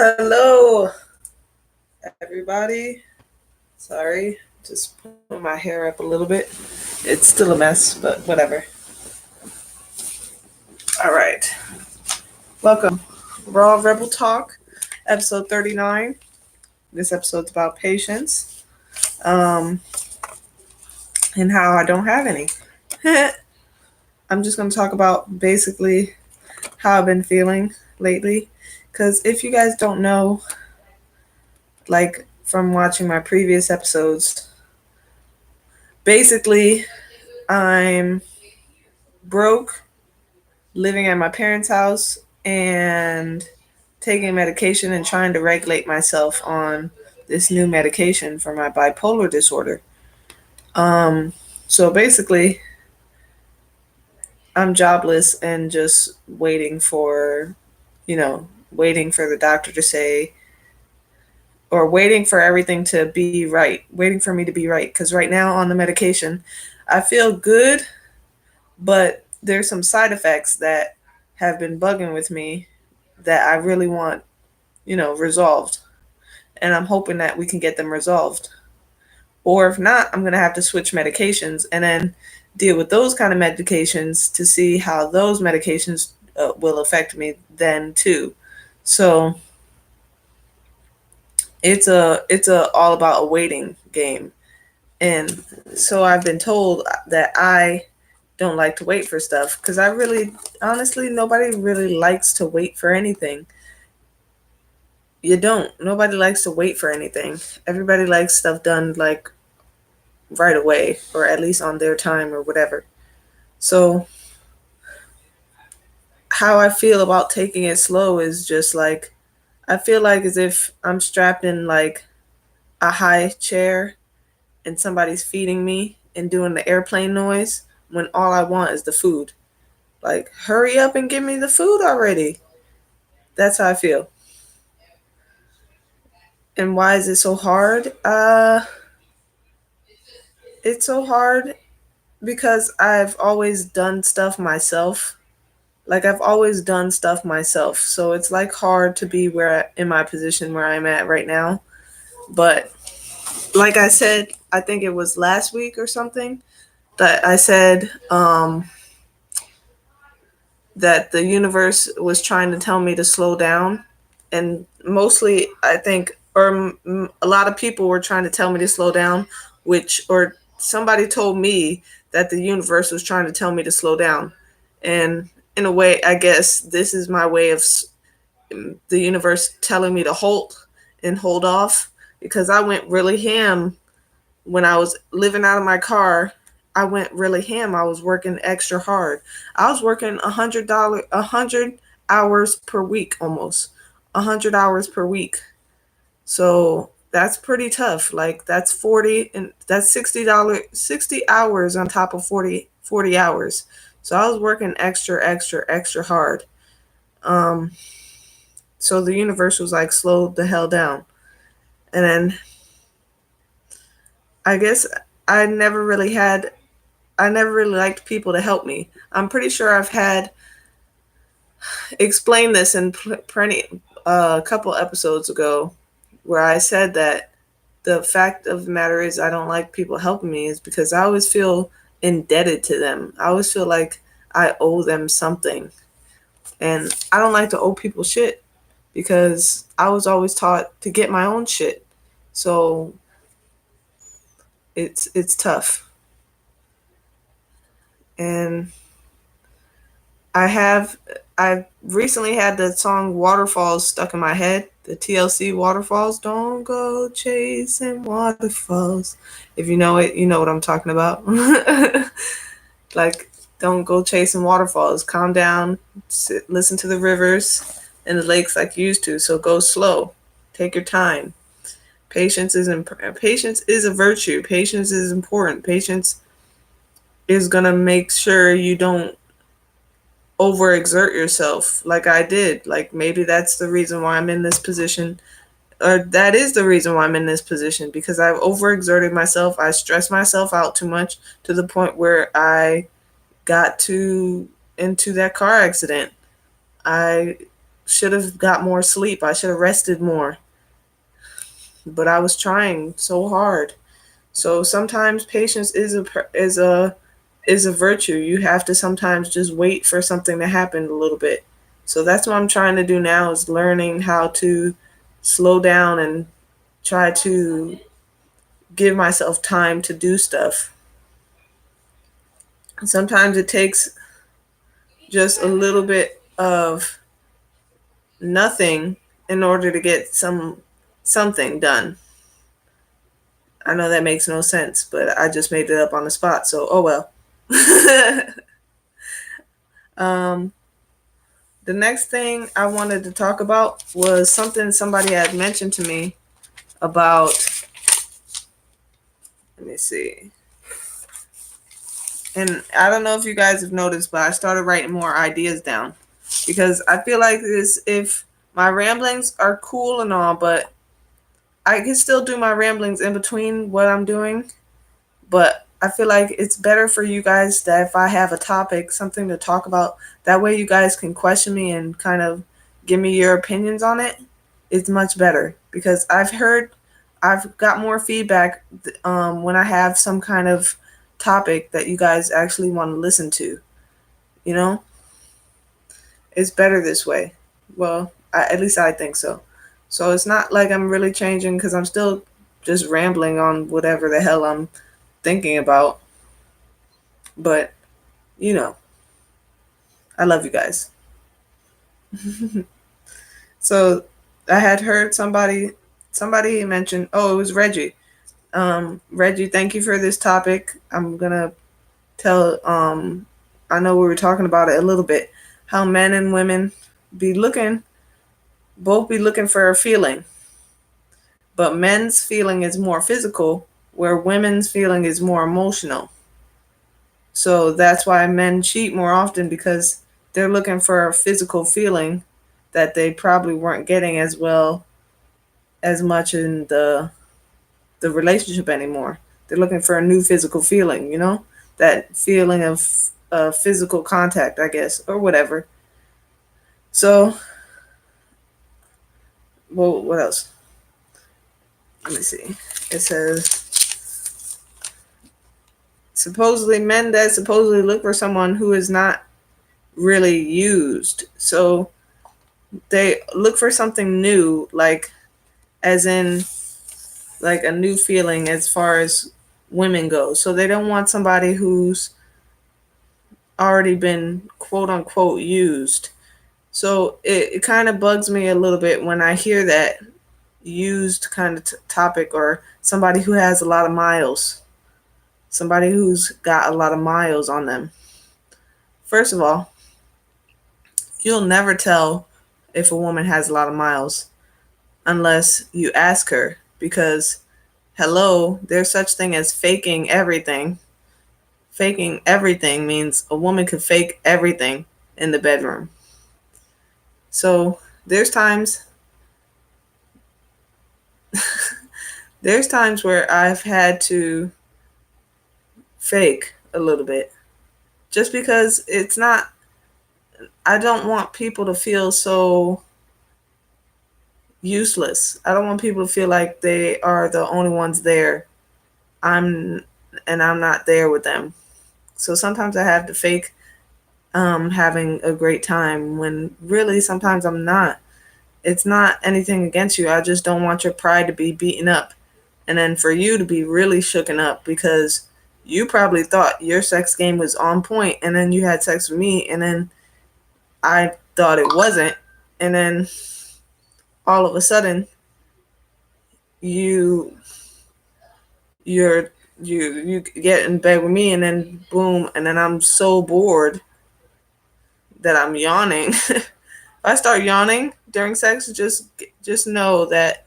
Hello, everybody. Sorry, just put my hair up a little bit. It's still a mess, but whatever. All right. Welcome. Raw Rebel Talk, episode 39. This episode's about patience um, and how I don't have any. I'm just going to talk about basically how I've been feeling lately. Because if you guys don't know, like from watching my previous episodes, basically I'm broke, living at my parents' house, and taking medication and trying to regulate myself on this new medication for my bipolar disorder. Um, so basically, I'm jobless and just waiting for the doctor to say, or waiting for everything to be right, waiting for me to be right. Because right now on the medication, I feel good, but there's some side effects that have been bugging with me that I really want, resolved. And I'm hoping that we can get them resolved. Or if not, I'm going to have to switch medications and then deal with those kind of medications to see how those medications will affect me then too. So it's a all about a waiting game. And so I've been told that I don't like to wait for stuff because I really, honestly, nobody really likes to wait for anything. You don't. Nobody likes to wait for anything. Everybody likes stuff done like right away or at least on their time or whatever. So, how I feel about taking it slow is just like I feel like as if I'm strapped in like a high chair and somebody's feeding me and doing the airplane noise when all I want is the food. Like, hurry up and give me the food already. That's how I feel. And why is it so hard? It's so hard because I've always done stuff myself. Like I've always done stuff myself. So it's like hard to be in my position where I'm at right now. But like I said, I think it was last week or something that I said that the universe was trying to tell me to slow down. And mostly, I think, or a lot of people were trying to tell me to slow down, or somebody told me that the universe was trying to tell me to slow down. And in a way, I guess this is my way of the universe telling me to hold off because I went really ham when I was living out of my car. I went really ham. I was working extra hard. I was working $100 per week, almost 100 hours per week. So that's pretty tough. Like that's 40 and that's $60, 60 hours on top of 40 hours. So I was working extra hard. Um, so the universe was like, slow the hell down. And then I guess I never really had I never really liked people to help me. I'm pretty sure I've had explained this in a couple episodes ago where I said that the fact of the matter is I don't like people helping me is because I always feel indebted to them. I always feel like I owe them something. And I don't like to owe people shit because I was always taught to get my own shit. So it's tough. And I have I recently had the song Waterfalls stuck in my head. The TLC Waterfalls. Don't go chasing waterfalls. If you know it, you know what I'm talking about. Like, don't go chasing waterfalls. Calm down. Listen to the rivers and the lakes like you used to. So go slow. Take your time. Patience is a virtue. Patience is important. Patience is gonna make sure you don't overexert yourself like I did. Like maybe that's the reason why I'm in this position, or that is the reason why I'm in this position because I've overexerted myself. I stressed myself out too much to the point where I got into that car accident. I should have got more sleep. I should have rested more. But I was trying so hard. So sometimes patience is a virtue. You have to sometimes just wait for something to happen a little bit. So that's what I'm trying to do now, is learning how to slow down and try to give myself time to do stuff. Sometimes it takes just a little bit of nothing in order to get something done. I know that makes no sense, but I just made it up on the spot, so oh well. um, the next thing I wanted to talk about was something somebody had mentioned to me about. Let me see. And I don't know if you guys have noticed, but I started writing more ideas down because I feel like this, if my ramblings are cool and all, but I can still do my ramblings in between what I'm doing. But I feel like it's better for you guys that if I have a topic, something to talk about, that way you guys can question me and kind of give me your opinions on it. It's much better because I've got more feedback when I have some kind of topic that you guys actually want to listen to. You know, it's better this way. Well, at least I think so. So it's not like I'm really changing because I'm still just rambling on whatever the hell I'm thinking about. But, you know, I love you guys. So I had heard somebody mention, oh, it was Reggie. Reggie, thank you for this topic. I'm going to tell, I know we were talking about it a little bit, how men and women both be looking for a feeling. But men's feeling is more physical, where women's feeling is more emotional. So that's why men cheat more often, because they're looking for a physical feeling that they probably weren't getting as much in the relationship anymore. They're looking for a new physical feeling, that feeling of physical contact, I guess, or whatever. So, well, what else? Let me see. It says supposedly men that supposedly look for someone who is not really used. So they look for something new, like as in like a new feeling as far as women go. So they don't want somebody who's already been quote unquote used. So it kind of bugs me a little bit when I hear that used kind of topic, or somebody who has a lot of miles, somebody who's got a lot of miles on them. First of all, you'll never tell if a woman has a lot of miles unless you ask her, because hello, there's such thing as faking everything. Faking everything means a woman could fake everything in the bedroom. So there's times there's times where I've had to fake a little bit, just because I don't want people to feel so useless. I don't want people to feel like they are the only ones there. I'm not there with them. So sometimes I have to fake having a great time when really sometimes I'm not. It's not anything against you. I just don't want your pride to be beaten up. And then for you to be really shooken up because you probably thought your sex game was on point, and then you had sex with me, and then I thought it wasn't. And then all of a sudden you you're you get in bed with me, and then boom, and then I'm so bored that I'm yawning. If I start yawning during sex, just know that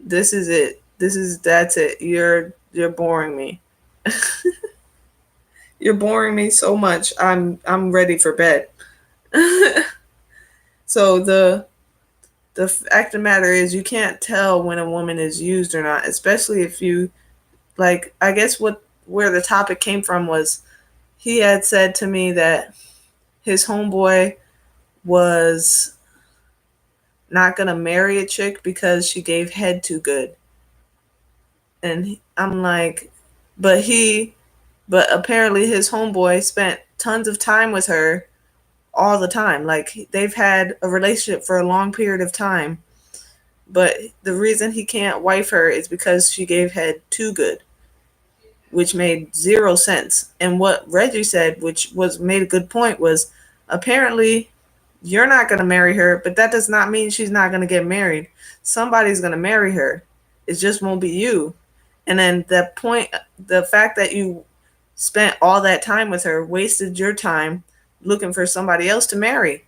this is it. That's it. You're boring me. You're boring me so much. I'm ready for bed. So the fact of the matter is, you can't tell when a woman is used or not, especially if you, like, I guess where the topic came from was, he had said to me that his homeboy was not gonna marry a chick because she gave head too good. And I'm like, but apparently his homeboy spent tons of time with her all the time. Like they've had a relationship for a long period of time. But the reason he can't wife her is because she gave head too good, which made zero sense. And what Reggie said, which was made a good point, was apparently you're not going to marry her, but that does not mean she's not going to get married. Somebody's going to marry her. It just won't be you. And then the fact that you spent all that time with her, wasted your time looking for somebody else to marry.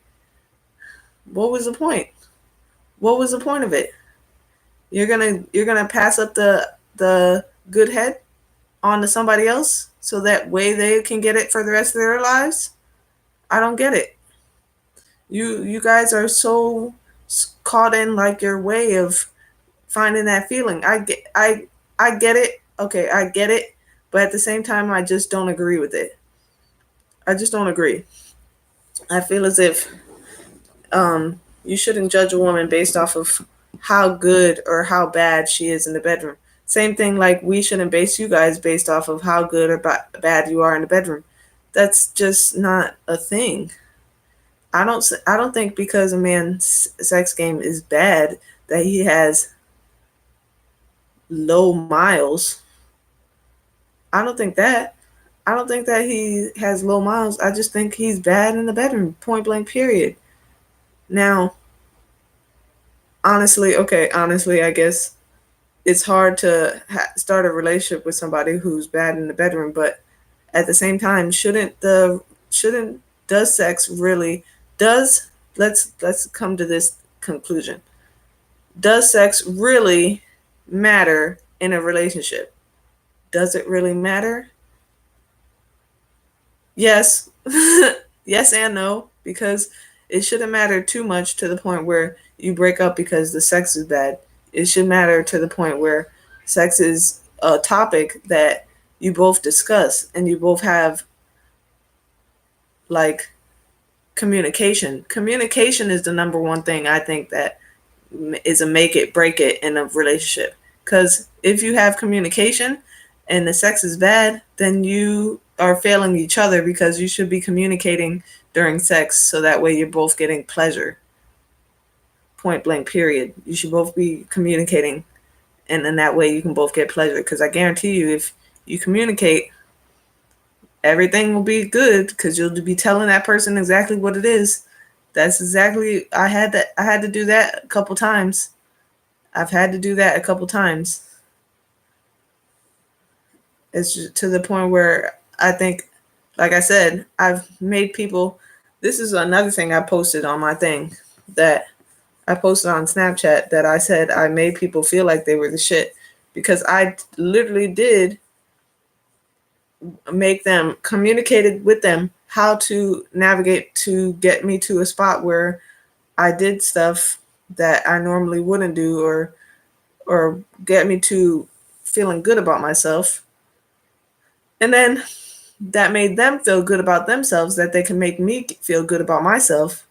What was the point? What was the point of it? You're gonna pass up the good head onto somebody else so that way they can get it for the rest of their lives? I don't get it. You guys are so caught in like your way of finding that feeling. I get it. Okay, I get it, but at the same time I just don't agree with it. I just don't agree. I feel as if you shouldn't judge a woman based off of how good or how bad she is in the bedroom. Same thing like we shouldn't base you guys based off of how good or bad you are in the bedroom. That's just not a thing. I don't think because a man's sex game is bad that he has low miles. I don't think that. I don't think that he has low miles. I just think he's bad in the bedroom, point blank, period. Now, honestly, I guess it's hard to start a relationship with somebody who's bad in the bedroom, but at the same time, does sex really does let's come to this conclusion. Does sex really matter in a relationship? Does it really matter? Yes. Yes and no, because it shouldn't matter too much to the point where you break up because the sex is bad. It should matter to the point where sex is a topic that you both discuss and you both have like communication. Communication is the number one thing I think that is a make it break it in a relationship. Because if you have communication and the sex is bad, then you are failing each other because you should be communicating during sex so that way you're both getting pleasure. Point blank, period. You should both be communicating, and then that way you can both get pleasure. Because I guarantee you, if you communicate, everything will be good because you'll be telling that person exactly what it is. That's exactly I had to do that a couple times. I've had to do that a couple times. It's just to the point where I think, like I said, I've made people. This is another thing I posted on my thing that I posted on Snapchat that I said I made people feel like they were the shit because I literally did make them communicated with them how to navigate to get me to a spot where I did stuff that I normally wouldn't do or get me to feeling good about myself. And then that made them feel good about themselves, that they can make me feel good about myself.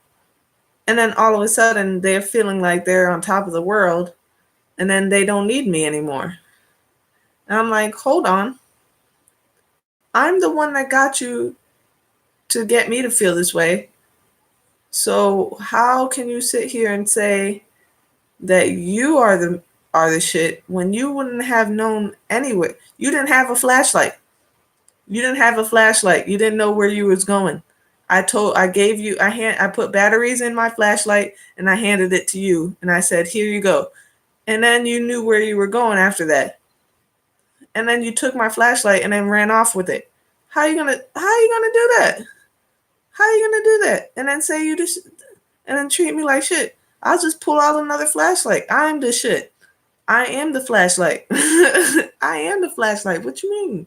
And then all of a sudden they're feeling like they're on top of the world and then they don't need me anymore. And I'm like, hold on. I'm the one that got you to get me to feel this way. So how can you sit here and say that you are the shit when you wouldn't have known anyway? You didn't have a flashlight. You didn't have a flashlight. You didn't know where you was going. I put batteries in my flashlight and I handed it to you and I said, "Here you go." And then you knew where you were going after that. And then you took my flashlight and then ran off with it. How are you gonna do that? How are you gonna do that? And then say you just and then treat me like shit. I'll just pull out another flashlight. I'm the shit. I am the flashlight. I am the flashlight. What you mean?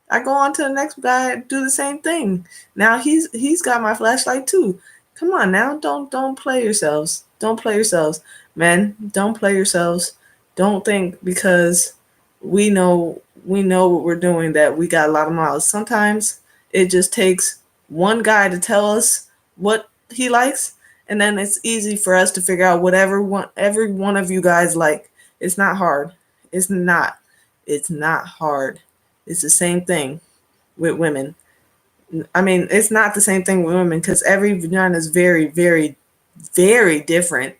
I go on to the next guy, do the same thing. Now he's got my flashlight too. Come on now, don't play yourselves. Don't play yourselves, men. Don't play yourselves. Don't think because we know what we're doing that we got a lot of miles. Sometimes it just takes one guy to tell us what he likes, And then it's easy for us to figure out whatever every one of you guys like. It's not hard. It's not. It's not hard. It's the same thing with women. I mean, it's not the same thing with women because every vagina is very, very, very different.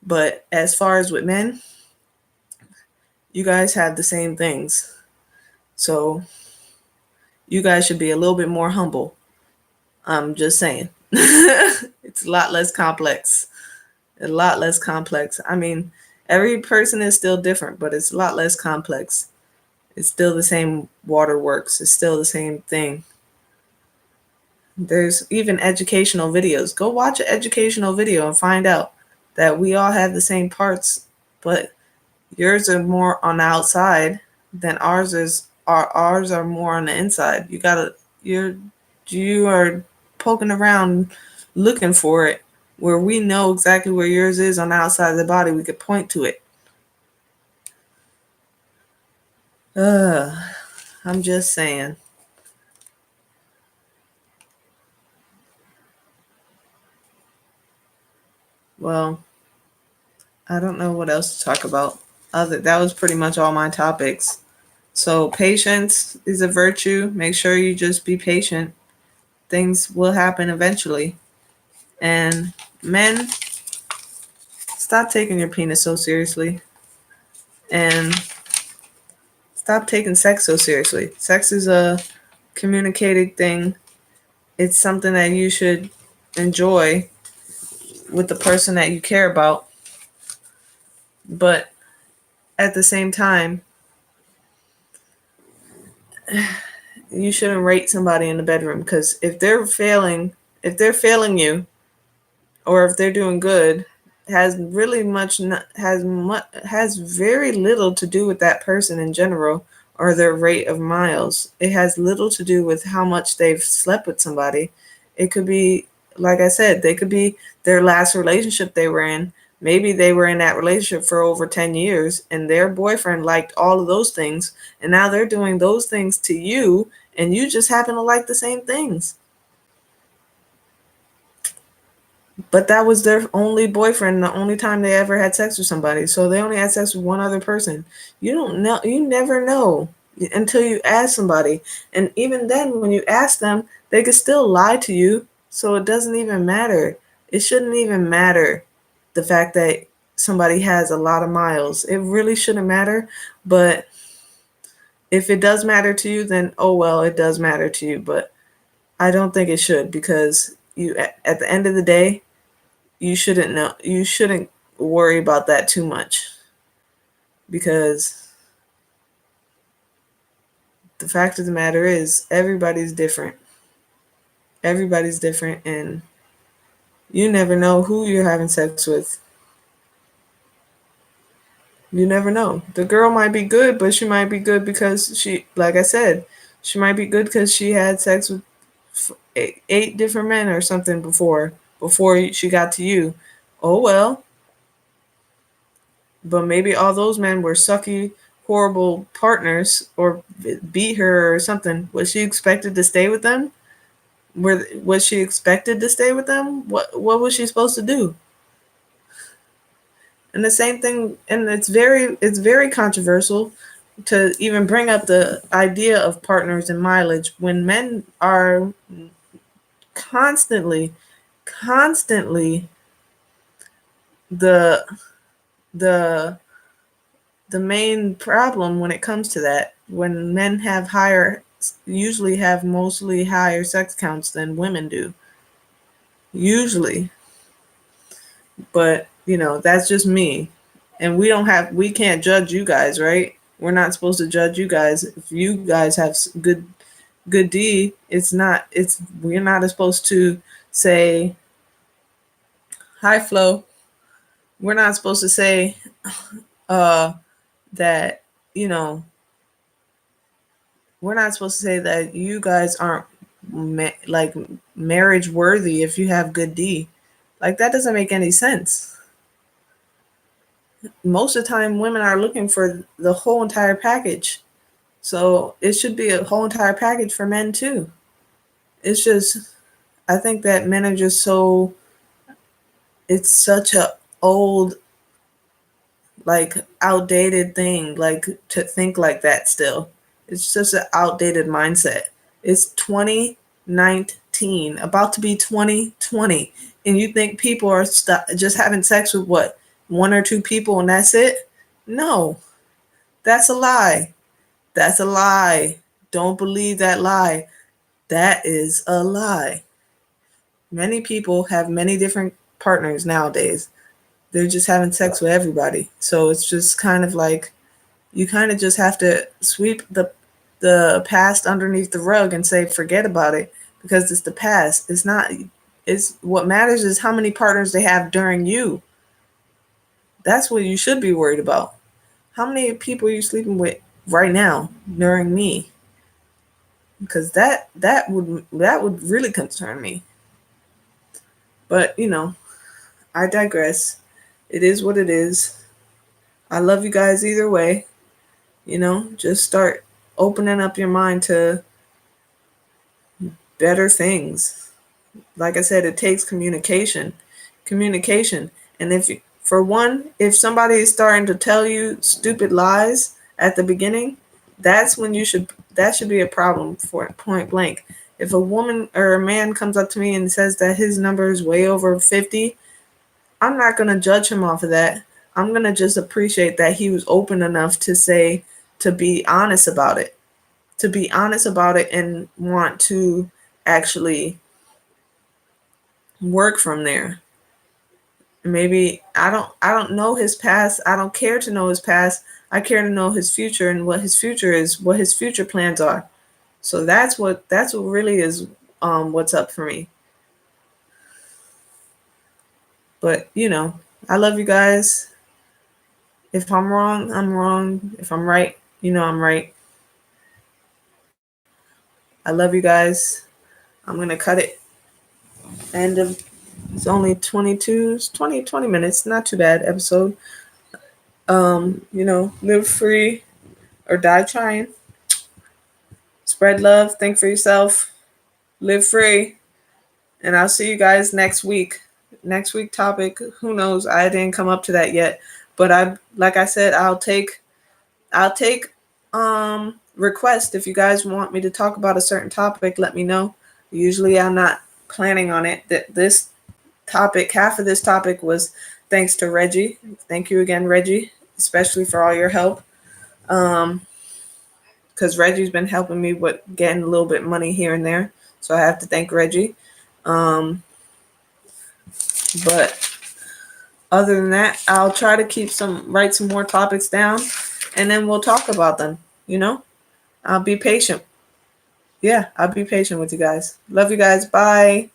But as far as with men, you guys have the same things. So you guys should be a little bit more humble. I'm just saying. It's a lot less complex. A lot less complex. I mean, every person is still different, but it's a lot less complex. It's still the same waterworks. It's still the same thing. There's even educational videos. Go watch an educational video and find out that we all have the same parts, but yours are more on the outside than ours are more on the inside. You are poking around looking for it where we know exactly where yours is on the outside of the body. We could point to it. I'm just saying. Well, I don't know what else to talk about. That was pretty much all my topics. So patience is a virtue. Make sure you just be patient. Things will happen eventually. And men, stop taking your penis so seriously. And stop taking sex so seriously. Sex is a communicated thing. It's something that you should enjoy with the person that you care about. But at the same time, you shouldn't rate somebody in the bedroom because if they're failing you, or if they're doing good, has really much has very little to do with that person in general or their rate of miles. It has little to do with how much they've slept with somebody. It could be, like I said, they could be their last relationship they were in. Maybe they were in that relationship for over 10 years and their boyfriend liked all of those things, and now they're doing those things to you, and you just happen to like the same things. But that was their only boyfriend, the only time they ever had sex with somebody. So they only had sex with one other person. You don't know, you never know until you ask somebody. And even then, when you ask them, they could still lie to you. So it doesn't even matter. It shouldn't even matter the fact that somebody has a lot of miles. It really shouldn't matter. But if it does matter to you, then oh well, it does matter to you. But I don't think it should, because you, at the end of the day, you shouldn't worry about that too much, because the fact of the matter is everybody's different, and you never know who you're having sex with. You never know. The girl might be good, but she might be good because she, like I said, she might be good because she had sex with eight different men or something before she got to you. Oh well. But maybe all those men were sucky, horrible partners, or beat her or something. Was she expected to stay with them? Was she expected to stay with them? What was she supposed to do? And the same thing, and it's very controversial to even bring up the idea of partners and mileage when men are constantly, constantly the the the main problem when it comes to that. When men usually have mostly higher sex counts than women do. Usually. But, that's just me. And we can't judge you guys, right? We're not supposed to judge you guys. If you guys have good D, we're not supposed to say, hi Flo. We're not supposed to say that, you know, we're not supposed to say that you guys aren't like marriage worthy if you have good D. Like, that doesn't make any sense. Most of the time, women are looking for the whole entire package. So it should be a whole entire package for men too. It's just, I think that men are just so it's such a old, like outdated thing, like to think like that still. It's just an outdated mindset. It's 2019, about to be 2020, and you think people are just having sex with what, one or two people and that's it? No, that's a lie. That's a lie. Don't believe that lie. That is a lie. Many people have many different partners nowadays. They're just having sex with everybody. So it's just kind of like you kind of just have to sweep the past underneath the rug and say forget about it, because it's the past. It's not, it's what matters is how many partners they have during you. That's what you should be worried about. How many people are you sleeping with right now during me? Because that would really concern me. But I digress. It is what it is. I love you guys either way. Just start opening up your mind to better things. Like I said, it takes communication. Communication. And if somebody is starting to tell you stupid lies at the beginning, that should be a problem for point blank. If a woman or a man comes up to me and says that his number is way over 50, I'm not going to judge him off of that. I'm going to just appreciate that he was open enough to be honest about it. To be honest about it and want to actually work from there. Maybe I don't know his past. I don't care to know his past. I care to know his future and what his future is, what his future plans are. So that's what really is what's up for me. But I love you guys. If I'm wrong, I'm wrong. If I'm right, I'm right. I love you guys. I'm gonna cut it. End of It's only 20 minutes, not too bad episode. Live free or die trying. Spread love, think for yourself, live free. And I'll see you guys next week. Next week topic, who knows? I didn't come up to that yet. But like I said, I'll take requests. If you guys want me to talk about a certain topic, let me know. Usually I'm not planning on it. This topic, half of this topic was thanks to Reggie. Thank you again, Reggie, especially for all your help. Because Reggie's been helping me with getting a little bit money here and there. So I have to thank Reggie. But other than that, I'll try to write some more topics down, and then we'll talk about them. I'll be patient. Yeah, I'll be patient with you guys. Love you guys. Bye.